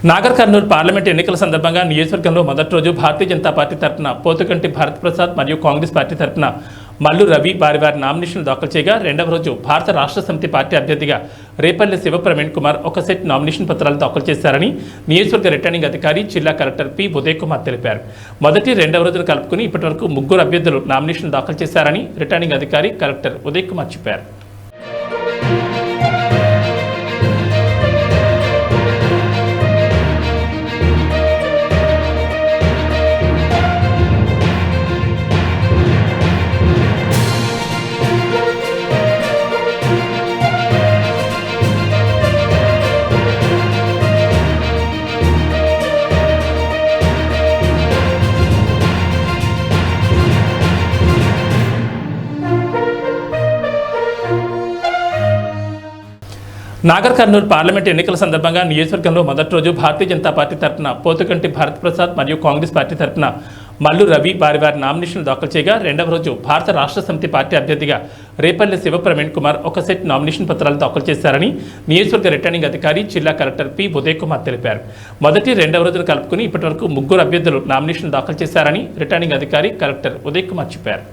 Nagar Kurnool parliament ఎన్నికల సందర్భంగా నియోజకవర్గంలో మొదటి రోజు భారతీయ జనతా పార్టీ తరఫున పోతుగంటి భరత్ ప్రసాద్ మరియు కాంగ్రెస్ పార్టీ తరఫున మల్లు రవి వారి నామినేషన్లు దాఖలు చేయగా రెండవ రోజు భారత రాష్ట్ర సమితి పార్టీ అభ్యర్థిగా రేపల్లి శివప్రవీణ్ కుమార్ ఒక సెట్ నామినేషన్ పత్రాలు దాఖలు చేశారని నియోజకవర్గ రిటర్నింగ్ అధికారి జిల్లా కలెక్టర్ పి ఉదయ్ కుమార్ తెలిపారు. మొదటి రెండవ రోజులు కలుపుకుని ఇప్పటివరకు ముగ్గురు అభ్యర్థులు నామినేషన్ దాఖలు చేశారని రిటర్నింగ్ అధికారి కలెక్టర్ ఉదయ్ కుమార్ చెప్పారు. నాగర్ కర్నూలు పార్లమెంట్ ఎన్నికల సందర్భంగా నియోజకవర్గంలో మొదటి రోజు భారతీయ జనతా పార్టీ తరఫున పోతుగంటి భరత్ ప్రసాద్ మరియు కాంగ్రెస్ పార్టీ తరఫున మల్లు రవి వారి నామినేషన్లు దాఖలు చేయగా రెండవ రోజు భారత రాష్ట్ర సమితి పార్టీ అభ్యర్థిగా రేపల్లి శివప్రవీణ్ కుమార్ ఒక సెట్ నామినేషన్ పత్రాలు దాఖలు చేశారని నియోజకవర్గ రిటర్నింగ్ అధికారి జిల్లా కలెక్టర్ పి ఉదయ్ కుమార్ తెలిపారు. మొదటి రెండవ రోజులు కలుపుకుని ఇప్పటివరకు ముగ్గురు అభ్యర్థులు నామినేషన్ దాఖలు చేశారని రిటర్నింగ్ అధికారి కలెక్టర్ ఉదయ్ కుమార్ చెప్పారు.